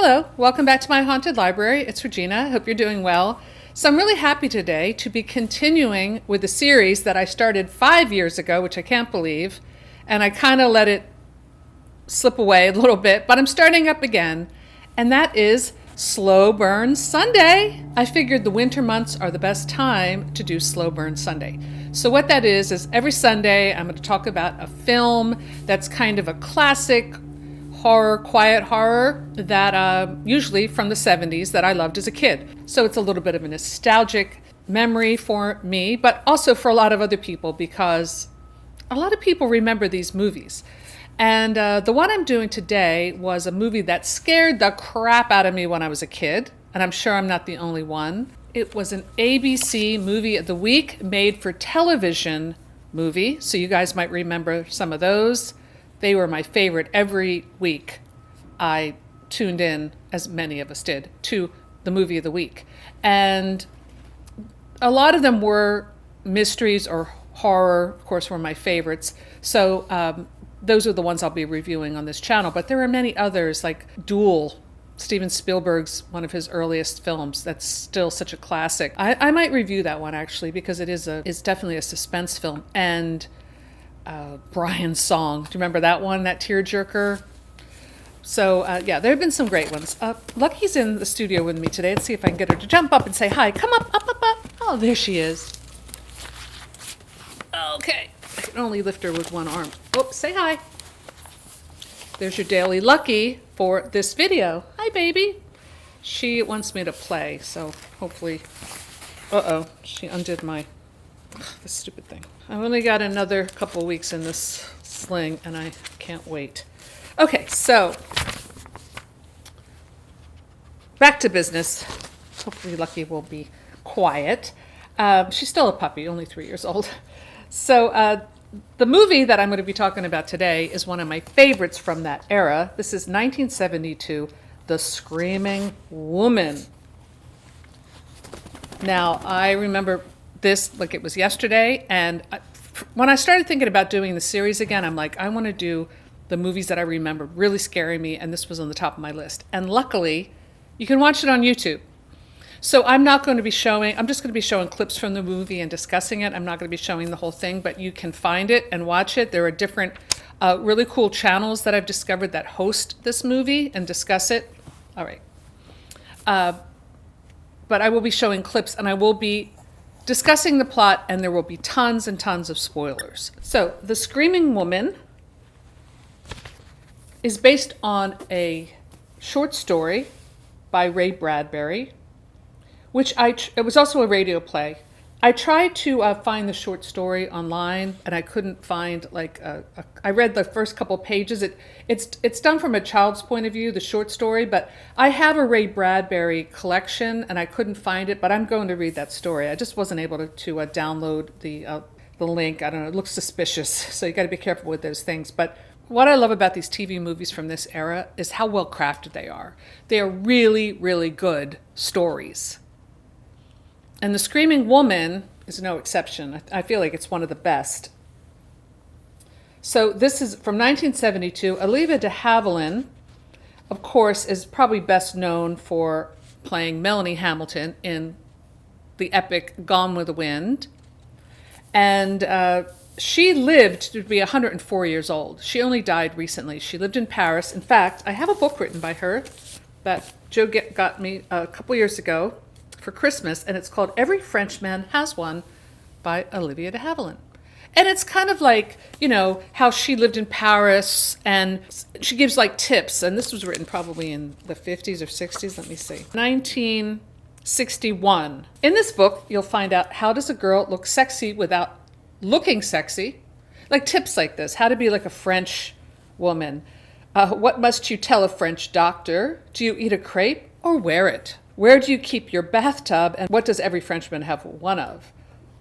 Hello, welcome back to my haunted library. It's Regina. I hope you're doing well. So I'm really happy today to be continuing with the series that I started 5 years ago, which I can't believe, and I kind of let it slip away a little bit, but I'm starting up again, and that is Slow Burn Sunday. I figured the winter months are the best time to do Slow Burn Sunday. So what that is every Sunday I'm going to talk about a film that's kind of a classic horror, quiet horror that usually from the 70s that I loved as a kid. So it's a little bit of a nostalgic memory for me, but also for a lot of other people because a lot of people remember these movies. And the one I'm doing today was a movie that scared the crap out of me when I was a kid, and I'm sure I'm not the only one. It was an ABC Movie of the Week, made for television movie, so you guys might remember some of those. They were my favorite. Every week I tuned in, as many of us did, to the movie of the week. And a lot of them were mysteries or horror, of course, were my favorites. So those are the ones I'll be reviewing on this channel. But there are many others, like Duel, Steven Spielberg's one of his earliest films. That's still such a classic. I might review that one, actually, because it's definitely a suspense film. And Brian's Song. Do you remember that one, that tearjerker? So yeah, there have been some great ones. Lucky's in the studio with me today. Let's see if I can get her to jump up and say hi. Come up, up, up, up. Oh, there she is. Okay, I can only lift her with one arm. Oh, say hi. There's your daily Lucky for this video. Hi, baby. She wants me to play, so hopefully... Uh-oh, she undid my... this stupid thing. I've only got another couple weeks in this sling, and I can't wait. Okay, so back to business. Hopefully Lucky will be quiet. She's still a puppy, only 3 years old. So the movie that I'm going to be talking about today is one of my favorites from that era. This is 1972, The Screaming Woman. Now, I remember this like it was yesterday, and when I started thinking about doing the series again, I'm like, I want to do the movies that I remember really scaring me, and this was on the top of my list. And luckily, you can watch it on YouTube. So I'm just going to be showing clips from the movie and discussing it. I'm not going to be showing the whole thing, but you can find it and watch it. There are different really cool channels that I've discovered that host this movie and discuss it. All right. But I will be showing clips, and I will be discussing the plot, and there will be tons and tons of spoilers. So, The Screaming Woman is based on a short story by Ray Bradbury, which it was also a radio play. I tried to find the short story online, and I couldn't find I read the first couple pages. It's done from a child's point of view, the short story, but I have a Ray Bradbury collection, and I couldn't find it, but I'm going to read that story. I just wasn't able to download the link. I don't know, it looks suspicious, so you got to be careful with those things. But what I love about these TV movies from this era is how well crafted they are. They are really, really good stories. And The Screaming Woman is no exception. I feel like it's one of the best. So this is from 1972. Olivia de Havilland, of course, is probably best known for playing Melanie Hamilton in the epic Gone with the Wind. And she lived to be 104 years old. She only died recently. She lived in Paris. In fact, I have a book written by her that Joe got me a couple years ago for Christmas, and it's called Every Frenchman Has One by Olivia de Havilland. And it's kind of like, how she lived in Paris, and she gives like tips, and this was written probably in the 50s or 60s, let me see, 1961. In this book, you'll find out how does a girl look sexy without looking sexy, like tips like this, how to be like a French woman. What must you tell a French doctor? Do you eat a crepe or wear it? Where do you keep your bathtub, and what does every Frenchman have one of?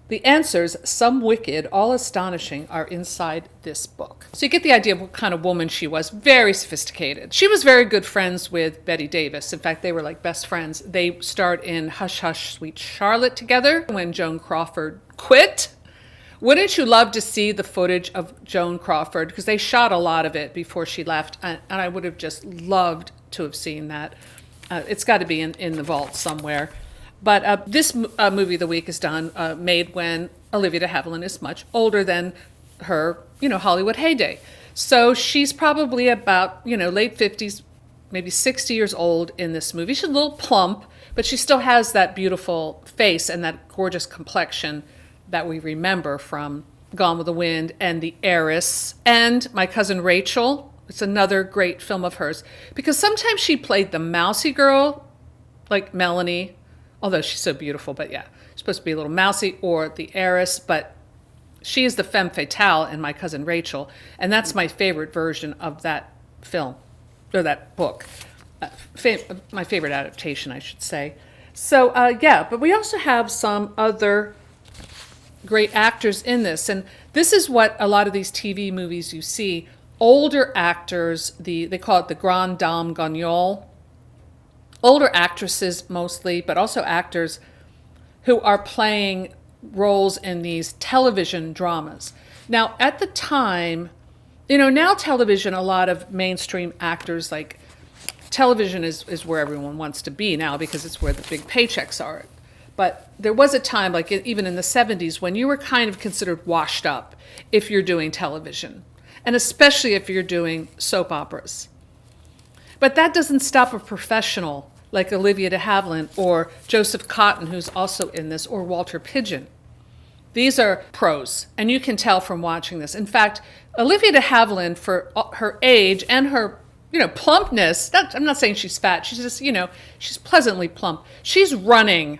The answers, some wicked, all astonishing, are inside this book. So you get the idea of what kind of woman she was. Very sophisticated. She was very good friends with Bette Davis. In fact, they were like best friends. They starred in Hush Hush Sweet Charlotte together when Joan Crawford quit. Wouldn't you love to see the footage of Joan Crawford? Because they shot a lot of it before she left, and I would have just loved to have seen that. It's got to be in the vault somewhere. But this movie of the week is made when Olivia de Havilland is much older than her, Hollywood heyday. So she's probably about, late 50s, maybe 60 years old in this movie. She's a little plump, but she still has that beautiful face and that gorgeous complexion that we remember from Gone with the Wind and The Heiress and My Cousin Rachel. It's another great film of hers because sometimes she played the mousy girl, like Melanie, although she's so beautiful, but yeah, she's supposed to be a little mousy, or The Heiress, but she is the femme fatale in My Cousin Rachel, and that's my favorite version of that film, or that book. My favorite adaptation, I should say. So, but we also have some other great actors in this, and this is what a lot of these TV movies you see, older actors, they call it the Grande Dame Gagnole, older actresses mostly, but also actors who are playing roles in these television dramas. Now, at the time, now television, a lot of mainstream actors, like television is where everyone wants to be now because it's where the big paychecks are. But there was a time, like even in the 70s, when you were kind of considered washed up if you're doing television, and especially if you're doing soap operas. But that doesn't stop a professional like Olivia de Havilland or Joseph Cotten, who's also in this, or Walter Pidgeon. These are pros, and you can tell from watching this. In fact, Olivia de Havilland, for her age and her plumpness, I'm not saying she's fat, she's just, she's pleasantly plump. She's running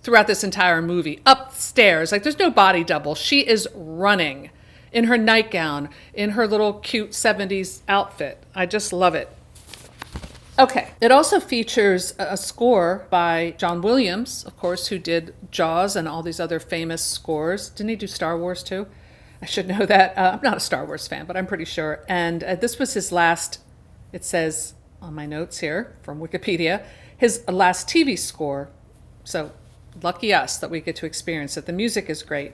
throughout this entire movie, upstairs. Like, there's no body double. She is running in her nightgown, in her little cute 70s outfit. I just love it. Okay, it also features a score by John Williams, of course, who did Jaws and all these other famous scores. Didn't he do Star Wars too? I should know that. I'm not a Star Wars fan, but I'm pretty sure. And this was his last, it says on my notes here from Wikipedia, his last TV score. So lucky us that we get to experience it. The music is great.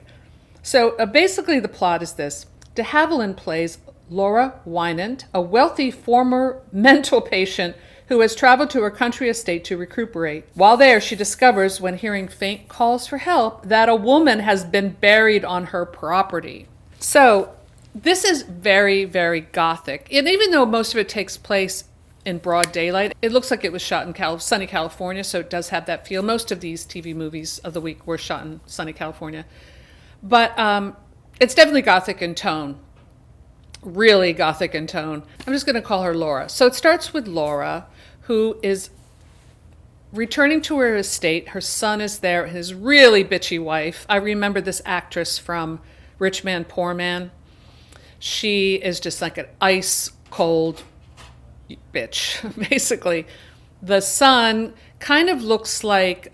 So basically the plot is this. De Havilland plays Laura Wynant, a wealthy former mental patient who has traveled to her country estate to recuperate. While there, she discovers, when hearing faint calls for help, that a woman has been buried on her property. So this is very, very gothic. And even though most of it takes place in broad daylight, it looks like it was shot in sunny California, so it does have that feel. Most of these TV movies of the week were shot in sunny California. But it's definitely gothic in tone. Really gothic in tone. I'm just going to call her Laura. So it starts with Laura, who is returning to her estate. Her son is there, his really bitchy wife. I remember this actress from Rich Man, Poor Man. She is just like an ice cold bitch, basically. The son kind of looks like,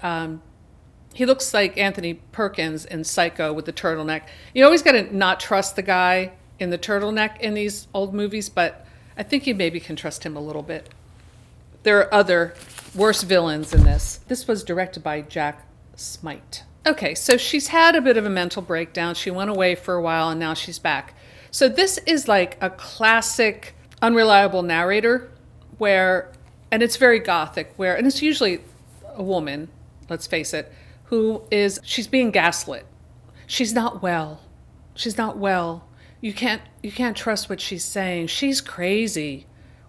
he looks like Anthony Perkins in Psycho with the turtleneck. You always got to not trust the guy in the turtleneck in these old movies, but I think you maybe can trust him a little bit. There are other worse villains in this. This was directed by Jack Smite. Okay, so she's had a bit of a mental breakdown. She went away for a while and now she's back. So this is like a classic unreliable narrator and it's very gothic, and it's usually a woman, let's face it, she's being gaslit. She's not well. She's not well. You can't trust what she's saying. She's crazy.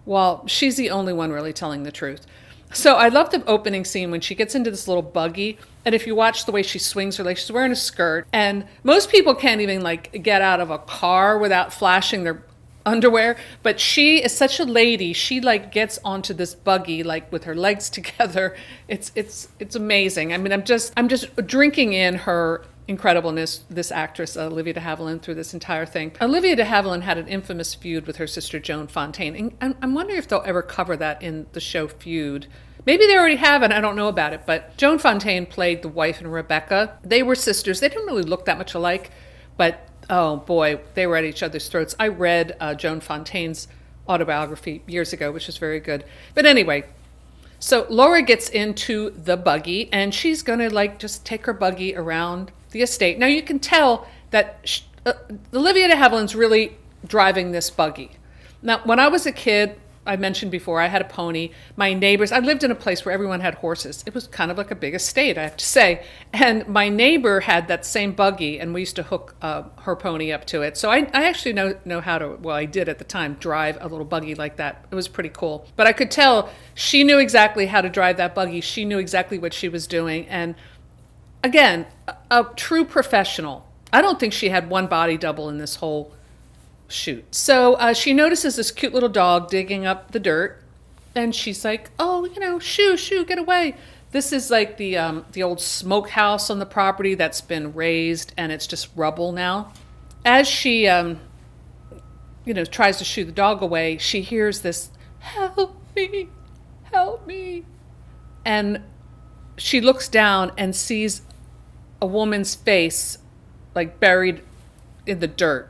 Well, she's the only one really telling the truth. So I love the opening scene when she gets into this little buggy, and if you watch the way she swings her legs, she's wearing a skirt, and most people can't even get out of a car without flashing their underwear, but she is such a lady. She gets onto this buggy with her legs together. It's amazing. I mean, I'm just drinking in her incredibleness, this actress, Olivia de Havilland, through this entire thing. Olivia de Havilland had an infamous feud with her sister Joan Fontaine, and I'm wondering if they'll ever cover that in the show Feud. Maybe they already have, and I don't know about it, but Joan Fontaine played the wife in Rebecca. They were sisters. They didn't really look that much alike, but oh boy, they were at each other's throats. I read Joan Fontaine's autobiography years ago, which was very good. But anyway, so Laura gets into the buggy, and she's going to just take her buggy around the estate. Now you can tell that Olivia de Havilland's really driving this buggy. Now, when I was a kid, I mentioned before, I had a pony. My neighbors, I lived in a place where everyone had horses. It was kind of like a big estate, I have to say. And my neighbor had that same buggy, and we used to hook her pony up to it. So I actually know how to, well, I did at the time, drive a little buggy like that. It was pretty cool. But I could tell she knew exactly how to drive that buggy. She knew exactly what she was doing. And again, a true professional. I don't think she had one body double in this whole shoot. So she notices this cute little dog digging up the dirt, and she's like, "Oh, shoo, get away!" This is like the old smokehouse on the property that's been razed, and it's just rubble now. As she tries to shoo the dog away, she hears this, "Help me, help me," and she looks down and sees a woman's face, like buried in the dirt.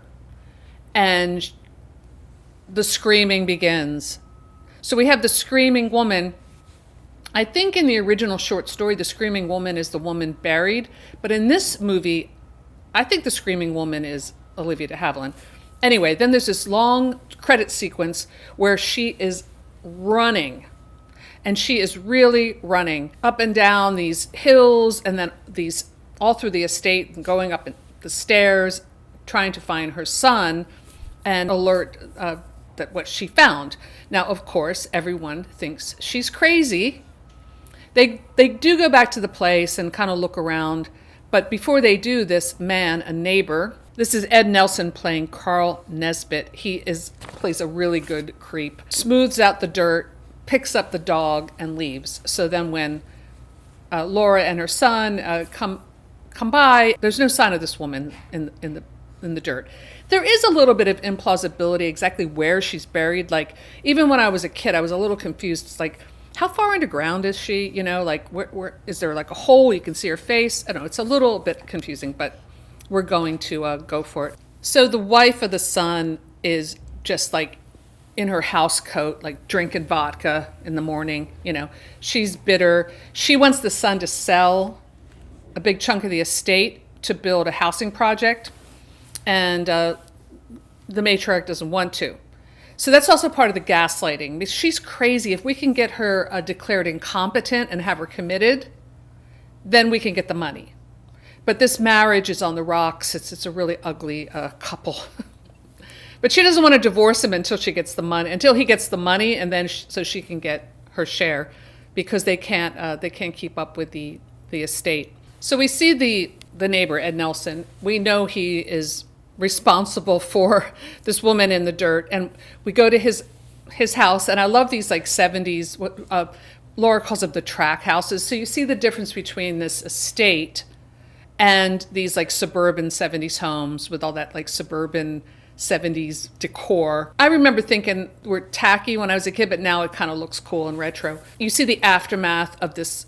And the screaming begins. So we have the screaming woman. I think in the original short story, the screaming woman is the woman buried. But in this movie, I think the screaming woman is Olivia de Havilland. Anyway, then there's this long credit sequence where she is running. And she is really running up and down these hills, and then these all through the estate, and going up the stairs, trying to find her son and alert that what she found. Now, of course, everyone thinks she's crazy. They do go back to the place and kind of look around, but before they do, this man, a neighbor, this is Ed Nelson playing Carl Nesbitt. He plays a really good creep, smooths out the dirt, picks up the dog, and leaves. So then when Laura and her son come by, there's no sign of this woman in the dirt. There is a little bit of implausibility exactly where she's buried. Like, even when I was a kid, I was a little confused. It's like, how far underground is she? Like, where is there like a hole you can see her face? I don't know. It's a little bit confusing, but we're going to go for it. So the wife of the son is just like in her house coat, like drinking vodka in the morning. She's bitter. She wants the son to sell a big chunk of the estate to build a housing project. And the matriarch doesn't want to. So that's also part of the gaslighting. She's crazy. If we can get her declared incompetent and have her committed, then we can get the money. But this marriage is on the rocks. It's a really ugly couple. But she doesn't want to divorce him until he gets the money, and then so she can get her share, because they can't keep up with the estate. So we see the neighbor, Ed Nelson. We know he is responsible for this woman in the dirt, and we go to his house, and I love these like 70s, what Laura calls them the track houses. So you see the difference between this estate and these like suburban 70s homes with all that like suburban 70s decor. I remember thinking we're tacky when I was a kid, but now it kind of looks cool and retro. You see the aftermath of this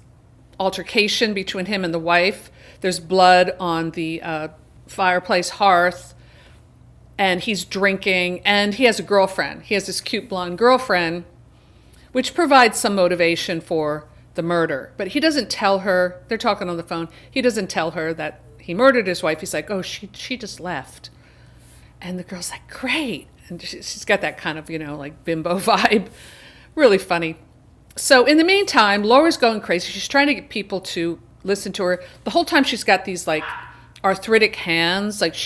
altercation between him and the wife. There's blood on the fireplace hearth, and he's drinking, and he has a girlfriend. He has this cute blonde girlfriend, which provides some motivation for the murder. But he doesn't tell her, they're talking on the phone, he doesn't tell her that he murdered his wife. He's like, "Oh, she just left." And the girl's like, "Great." And she's got that kind of, like bimbo vibe. Really funny. So in the meantime, Laura's going crazy. She's trying to get people to listen to her. The whole time she's got these like arthritic hands. Like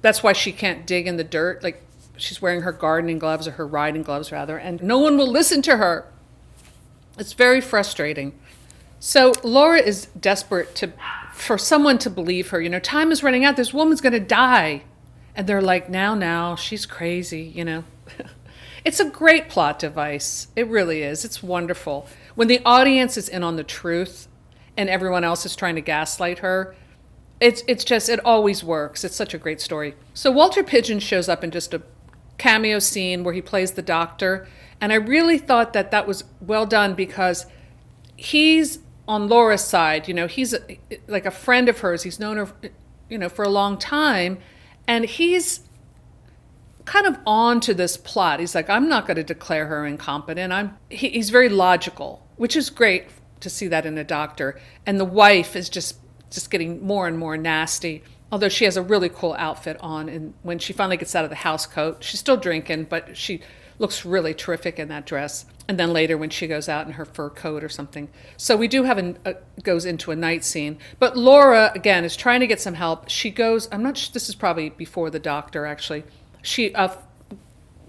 that's why she can't dig in the dirt. Like she's wearing her gardening gloves, or her riding gloves rather, and no one will listen to her. It's very frustrating. So Laura is desperate for someone to believe her. Time is running out. This woman's going to die. And they're like, now, she's crazy, It's a great plot device. It really is. It's wonderful. When the audience is in on the truth and everyone else is trying to gaslight her, it always works. It's such a great story. So Walter Pidgeon shows up in just a cameo scene where he plays the doctor. And I really thought that was well done, because he's on Laura's side. He's like a friend of hers. He's known her, for a long time. And he's kind of on to this plot. He's like, I'm not going to declare her incompetent. He's very logical, which is great to see that in a doctor. And the wife is just getting more and more nasty, although she has a really cool outfit on. And when she finally gets out of the house coat, she's still drinking, but she looks really terrific in that dress. And then later when she goes out in her fur coat or something. So we do have goes into a night scene. But Laura, again, is trying to get some help. She goes, I'm not sure, this is probably before the doctor, actually. She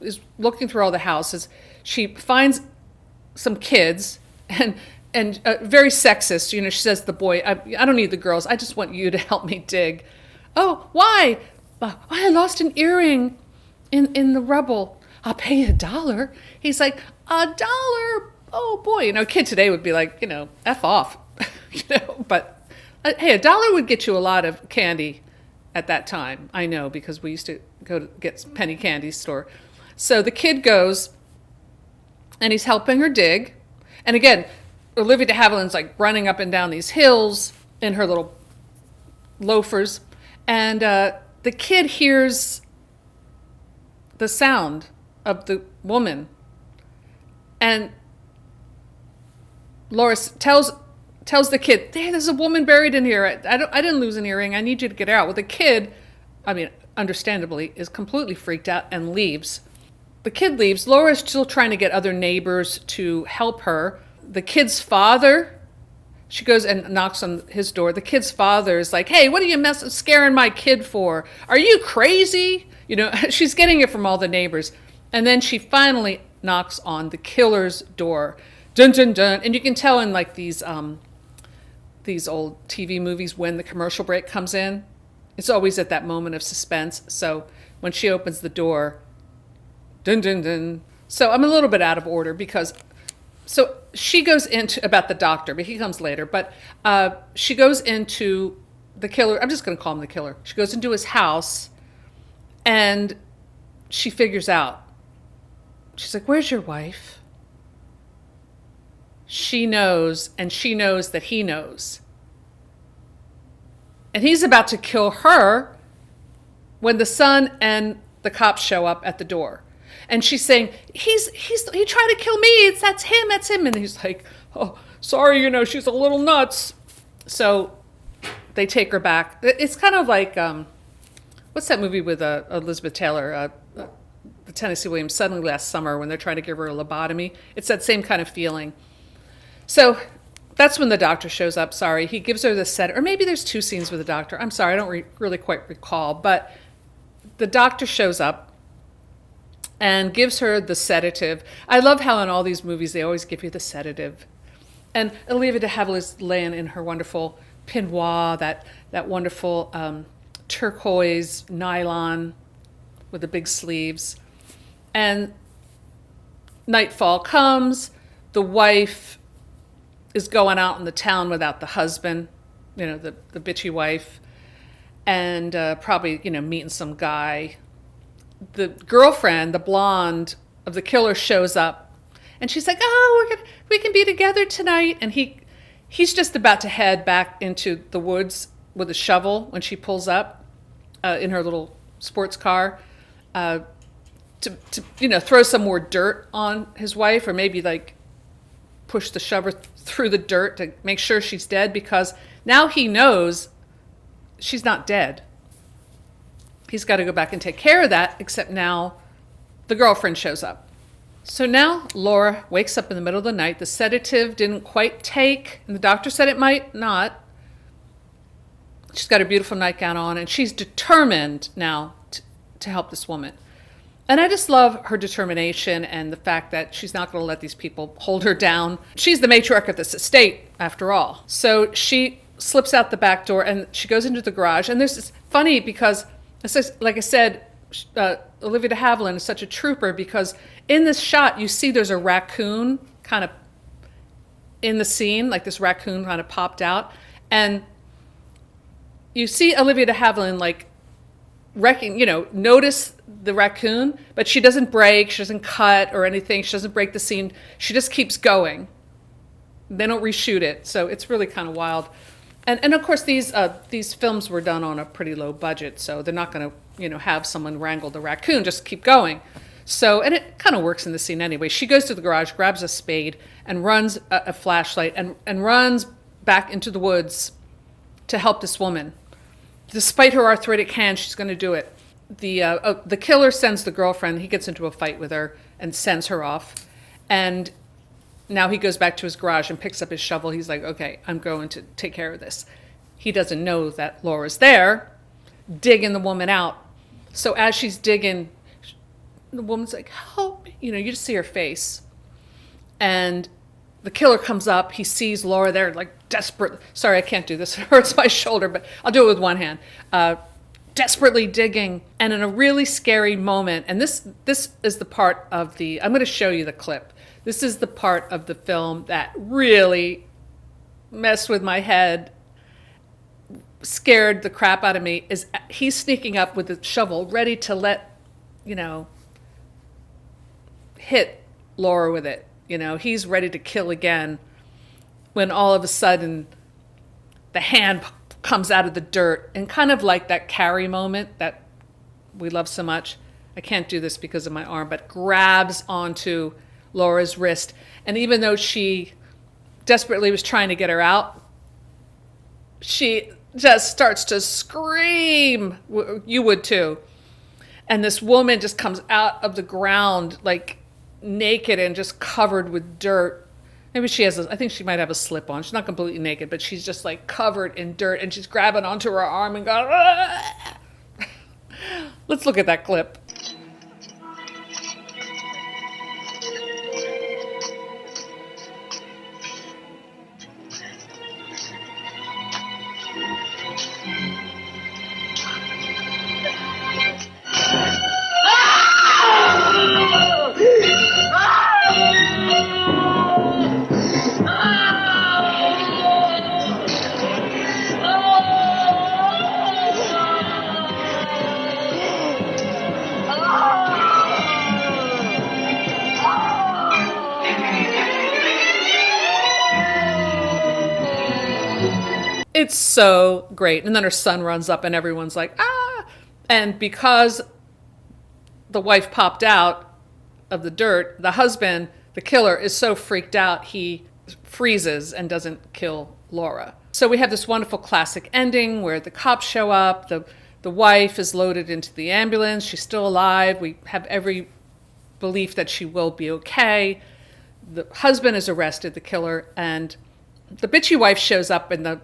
is looking through all the houses. She finds some kids and very sexist. You know, she says to the boy, I don't need the girls. I just want you to help me dig. Oh, why? I lost an earring in the rubble. I'll pay you $1. He's like, $1? Oh boy, you know, a kid today would be like, you know, F off, you know. But hey, $1 would get you a lot of candy at that time. I know, because we used to go to get penny candy store. So the kid goes, and he's helping her dig. And again, Olivia de Havilland's like running up and down these hills in her little loafers, and the kid hears the sound of the woman. And Laura tells the kid, there's a woman buried in here. I didn't lose an earring. I need you to get out. Well, the kid, I mean, understandably, is completely freaked out and leaves. The kid leaves. Laura's still trying to get other neighbors to help her. The kid's father, she goes and knocks on his door. The kid's father is like, hey, what are you scaring my kid for? Are you crazy? You know, she's getting it from all the neighbors. And then she finally knocks on the killer's door. Dun, dun, dun. And you can tell in like these old TV movies when the commercial break comes in, it's always at that moment of suspense. So when she opens the door, dun, dun, dun. So I'm a little bit out of order because, so she goes into, about the doctor, but he comes later. But she goes into the killer, I'm just going to call him the killer. She goes into his house and she figures out. She's like, where's your wife? She knows, and she knows that he knows. And he's about to kill her when the son and the cops show up at the door. And she's saying, he tried to kill me. That's him. And he's like, oh, sorry, you know, she's a little nuts. So they take her back. It's kind of like, what's that movie with Elizabeth Taylor, the Tennessee Williams, Suddenly Last Summer, when they're trying to give her a lobotomy? It's that same kind of feeling. So that's when the doctor shows up. Sorry, he gives her the set, or maybe there's two scenes with the doctor. I'm sorry, I don't really quite recall. But the doctor shows up and gives her the sedative. I love how in all these movies they always give you the sedative. And Olivia de Havilland is laying in her wonderful peignoir, that wonderful turquoise nylon with the big sleeves. And nightfall comes. The wife is going out in the town without the husband, you know, the bitchy wife, and probably, you know, meeting some guy. The girlfriend, the blonde of the killer, shows up, and she's like, "Oh, we can be together tonight." And he's just about to head back into the woods with a shovel when she pulls up in her little sports car to you know, throw some more dirt on his wife, or maybe like push the shovel through the dirt to make sure she's dead, because now he knows she's not dead. He's got to go back and take care of that, except now the girlfriend shows up. So now Laura wakes up in the middle of the night. The sedative didn't quite take, and the doctor said it might not. She's got her beautiful nightgown on, and she's determined now to help this woman. And I just love her determination and the fact that she's not going to let these people hold her down. She's the matriarch of this estate, after all. So she slips out the back door and she goes into the garage. And this is funny because, like I said, Olivia de Havilland is such a trooper, because in this shot you see there's a raccoon kind of in the scene, like this raccoon kind of popped out. And you see Olivia de Havilland like notice the raccoon, but she doesn't break, she doesn't cut or anything, she doesn't break the scene, she just keeps going. They don't reshoot it, so it's really kind of wild. And of course these films were done on a pretty low budget, so they're not going to have someone wrangle the raccoon, just keep going. So, and it kind of works in the scene anyway. She goes to the garage, grabs a spade, and runs a flashlight, and runs back into the woods to help this woman. Despite her arthritic hand, she's going to do it. The killer sends the girlfriend. He gets into a fight with her, and sends her off. And now he goes back to his garage and picks up his shovel. He's like, okay, I'm going to take care of this. He doesn't know that Laura's there, digging the woman out. So as she's digging, the woman's like, help me. You just see her face. And the killer comes up. He sees Laura there, like desperate. Sorry, I can't do this. It hurts my shoulder, but I'll do it with one hand. Desperately digging. And in a really scary moment, and this is the part of I'm going to show you the clip. This is the part of the film that really messed with my head, scared the crap out of me, is he's sneaking up with the shovel, ready to hit Laura with it. He's ready to kill again, when all of a sudden the hand comes out of the dirt, and kind of like that Carrie moment that we love so much. I can't do this because of my arm, but grabs onto Laura's wrist. And even though she desperately was trying to get her out, she just starts to scream. You would too. And this woman just comes out of the ground like naked and just covered with dirt. Maybe she has, I think she might have a slip on. She's not completely naked, but she's just like covered in dirt, and she's grabbing onto her arm and going, ah! Let's look at that clip. It's so great. And then her son runs up and everyone's like, ah! And because the wife popped out of the dirt, the husband, the killer, is so freaked out, he freezes and doesn't kill Laura. So we have this wonderful classic ending where the cops show up, the wife is loaded into the ambulance, she's still alive, we have every belief that she will be okay. The husband is arrested, the killer, and the bitchy wife shows up and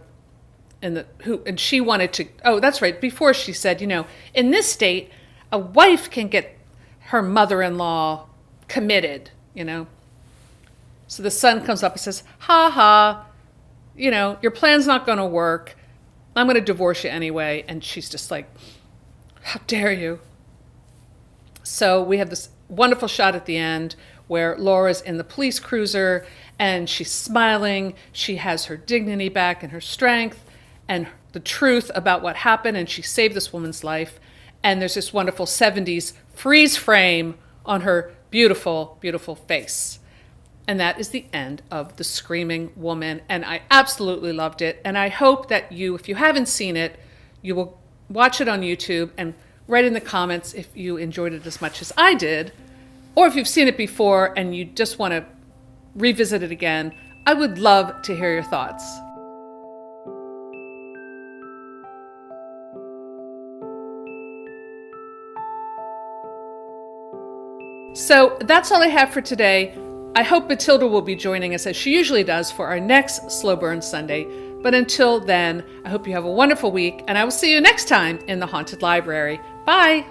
she wanted to, oh, that's right, before she said, in this state, a wife can get her mother-in-law committed, So the son comes up and says, ha ha, your plan's not going to work. I'm going to divorce you anyway. And she's just like, how dare you? So we have this wonderful shot at the end where Laura's in the police cruiser and she's smiling. She has her dignity back and her strength and the truth about what happened, and she saved this woman's life. And there's this wonderful 70s freeze frame on her beautiful, beautiful face. And that is the end of The Screaming Woman. And I absolutely loved it. And I hope that you, if you haven't seen it, you will watch it on YouTube and write in the comments if you enjoyed it as much as I did. Or if you've seen it before and you just want to revisit it again, I would love to hear your thoughts. So that's all I have for today. I hope Matilda will be joining us as she usually does for our next Slow Burn Sunday. But until then, I hope you have a wonderful week, and I will see you next time in the Haunted Library. Bye!